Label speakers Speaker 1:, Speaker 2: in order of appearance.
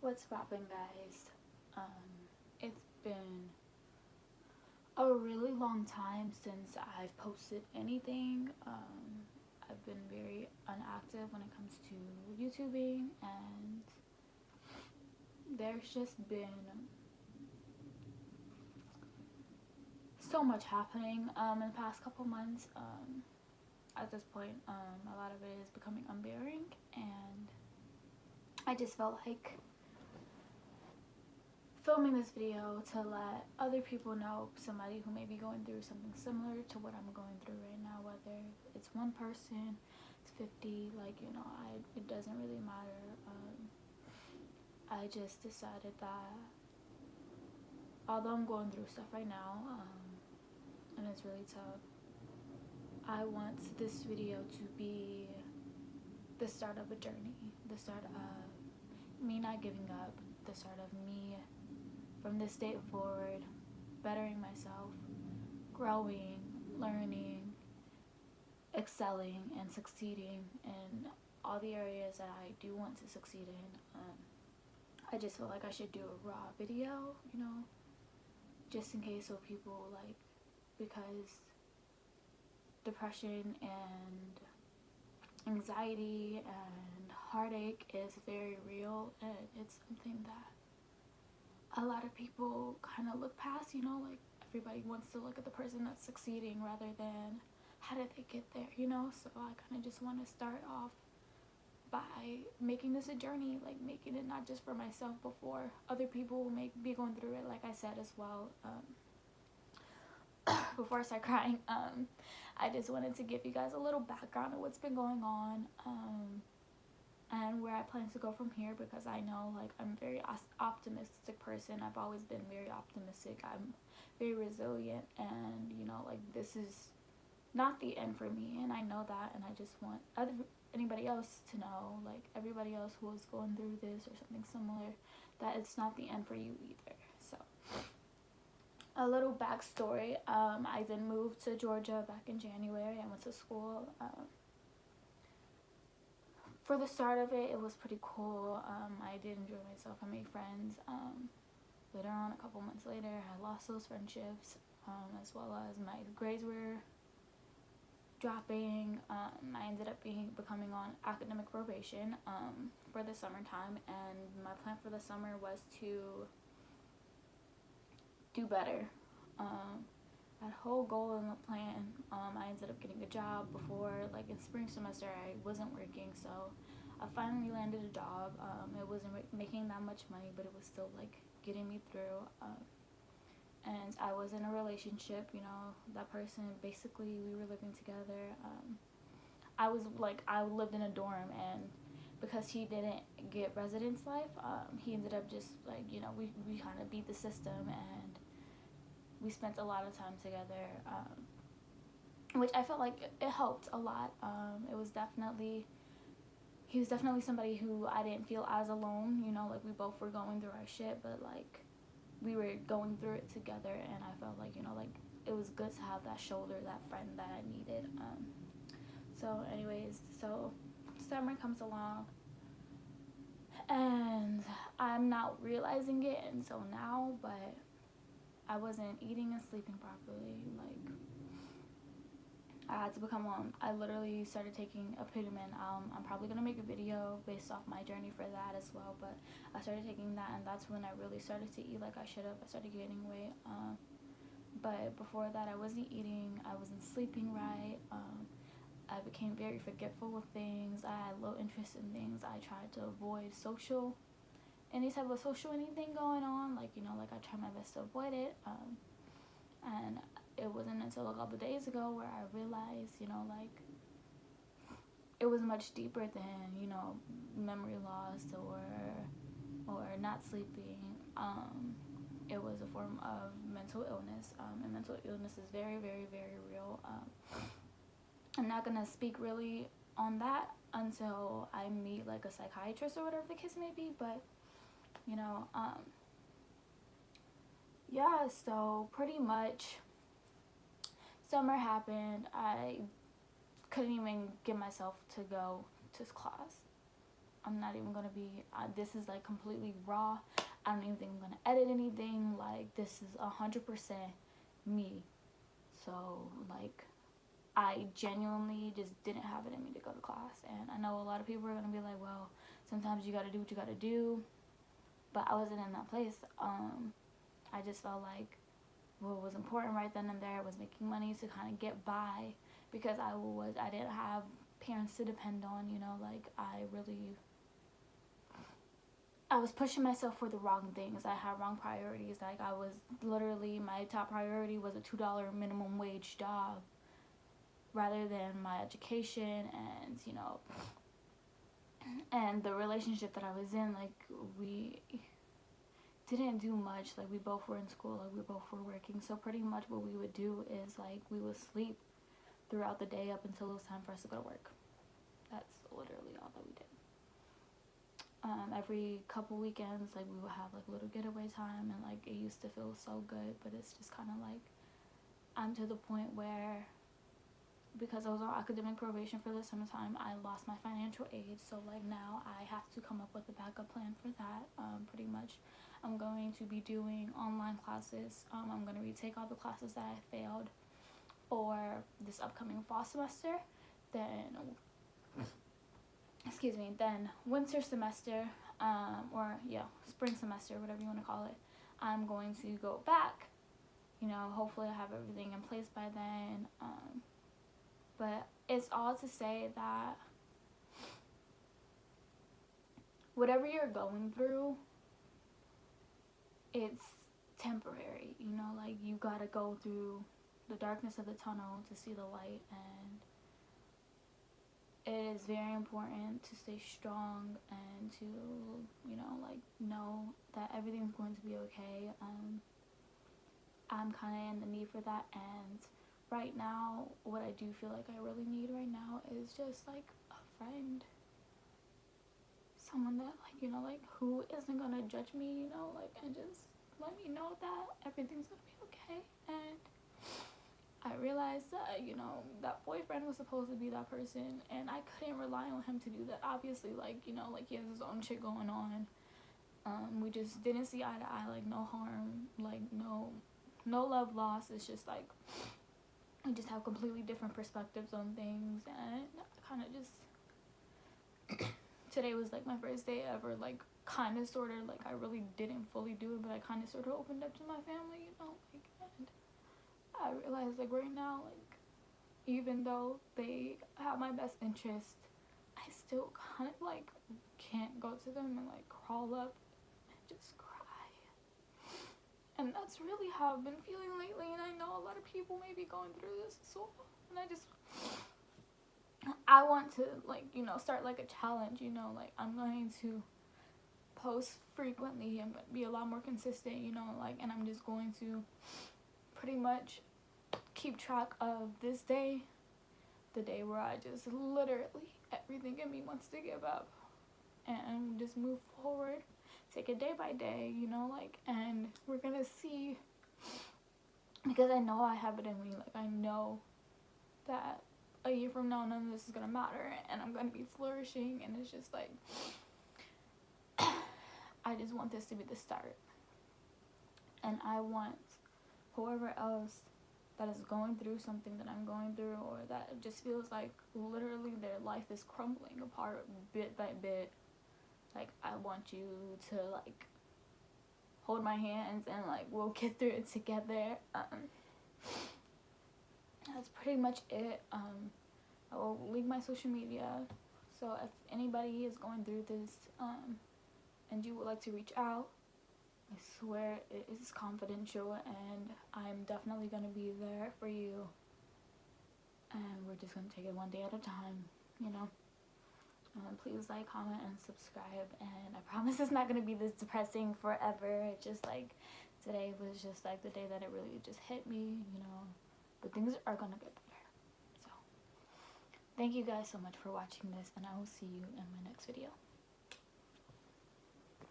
Speaker 1: What's poppin', guys? It's been a really long time since I've posted anything. I've been very inactive when it comes to YouTubing, and there's just been so much happening in the past couple months. At this point, a lot of it is becoming unbearing, and I just felt like filming this video to let other people know, somebody who may be going through something similar to what I'm going through right now, whether it's one person, it's 50, it doesn't really matter. I just decided that although I'm going through stuff right now, and it's really tough, I want this video to be the start of a journey, the start of me not giving up, the start of me from this day forward bettering myself, growing, learning, excelling, and succeeding in all the areas that I do want to succeed in. I just feel like I should do a raw video, just in case, so people because depression and anxiety and heartache is very real, and it's something that a lot of people kind of look past. Everybody wants to look at the person that's succeeding rather than how did they get there, so I kind of just want to start off by making this a journey, making it not just for myself but for other people who may be going through it, like I said as well. Before I start crying, I just wanted to give you guys a little background of what's been going on, and where I plan to go from here, because I know I'm a very optimistic person. I've always been very optimistic. I'm very resilient, and this is not the end for me, and I know that, and I just want anybody else to know, everybody else who is going through this or something similar, that it's not the end for you either. So a little backstory. I then moved to Georgia back in January. I went to school. For the start of it, it was pretty cool. I did enjoy myself. I made friends. Later on, a couple months later, I lost those friendships, as well as my grades were dropping. I ended up becoming on academic probation for the summertime, and my plan for the summer was to do better. That whole goal and the plan, I ended up getting a job before, in spring semester I wasn't working, so I finally landed a job. It wasn't making that much money, but it was still getting me through, and I was in a relationship. That person, basically we were living together. I lived in a dorm, and because he didn't get residence life, he ended up just we kind of beat the system, and we spent a lot of time together, which I felt like it helped a lot. He was definitely somebody who I didn't feel as alone, we both were going through our shit, but we were going through it together, and I felt it was good to have that shoulder, that friend that I needed. So anyways, so summer comes along, and I'm not realizing it until now, but I wasn't eating and sleeping properly. I had to become one. I literally started taking Epitomin. I'm probably gonna make a video based off my journey for that as well, but I started taking that, and that's when I really started to eat like I should have. I started gaining weight, but before that I wasn't eating, I wasn't sleeping right. I became very forgetful with things. I had low interest in things. I tried to avoid any type of social anything going on, I try my best to avoid it, and it wasn't until a couple days ago where I realized, it was much deeper than, memory loss or not sleeping. It was a form of mental illness, and mental illness is very, very, very real. I'm not gonna speak really on that until I meet a psychiatrist or whatever the case may be, but yeah, so pretty much summer happened. I couldn't even get myself to go to class. I'm not even gonna be, this is like completely raw. I don't even think I'm gonna edit anything. Like, this is 100% me. So, like, I genuinely just didn't have it in me to go to class. And I know a lot of people are gonna be like, well, sometimes you gotta do what you gotta do. But I wasn't in that place. I just felt like what was important right then and there was making money to kind of get by, because I didn't have parents to depend on, you know, like I was pushing myself for the wrong things. I had wrong priorities. Like, I was literally, my top priority was a $2 minimum wage job rather than my education and, you know, and the relationship that I was in. Like, we didn't do much. Like, we both were in school, like we both were working. So pretty much what we would do is, like, we would sleep throughout the day up until it was time for us to go to work. That's literally all that we did. Every couple weekends, like, we would have like a little getaway time, and like it used to feel so good. But it's just kind of like, I'm to the point where, because I was on academic probation for the summertime, I lost my financial aid. So like now I have to come up with a backup plan for that. Pretty much I'm going to be doing online classes. I'm going to retake all the classes that I failed for this upcoming fall semester. Then then winter semester, spring semester, whatever you want to call it, I'm going to go back. You know, hopefully I have everything in place by then. But it's all to say that whatever you're going through, it's temporary. You know, like, you gotta go through the darkness of the tunnel to see the light, and it is very important to stay strong and to, you know, like, know that everything's going to be okay. I'm kind of in the need for that, and right now, what I do feel like I really need right now is just, like, a friend. Someone that, like, you know, like, who isn't gonna judge me, you know, like, and just let me know that everything's gonna be okay. And I realized that, you know, that boyfriend was supposed to be that person, and I couldn't rely on him to do that. Obviously, like, you know, like, he has his own shit going on. We just didn't see eye to eye, like, no harm, like, no love lost. It's just, like, we just have completely different perspectives on things, and I kind of just, today was, like, my first day ever, like, kind of, sort of, like, I really didn't fully do it, but I kind of, sort of opened up to my family, you know, like, and I realized, like, right now, like, even though they have my best interest, I still kind of, like, can't go to them and, like, crawl up and just cry. And that's really how I've been feeling lately, and I know a lot of people may be going through this as well. And I want to, like, you know, start, like, a challenge, you know, like, I'm going to post frequently and be a lot more consistent, you know, like, and I'm just going to pretty much keep track of this day, the day where I just literally, everything in me wants to give up, and just move forward, take it day by day, you know, like, and we're gonna see, because I know I have it in me, like, I know that a year from now none of this is gonna matter, and I'm gonna be flourishing, and it's just like, I just want this to be the start, and I want whoever else that is going through something that I'm going through, or that just feels like literally their life is crumbling apart bit by bit, like, I want you to, like, hold my hands and, like, we'll get through it together. That's pretty much it. I will link my social media, so if anybody is going through this, and you would like to reach out, I swear it is confidential, and I'm definitely going to be there for you, and we're just going to take it one day at a time, you know. Please like, comment, and subscribe, and I promise it's not going to be this depressing forever. It's just, like, today was just, like, the day that it really just hit me, you know, but things are going to get better. So, thank you guys so much for watching this, and I will see you in my next video.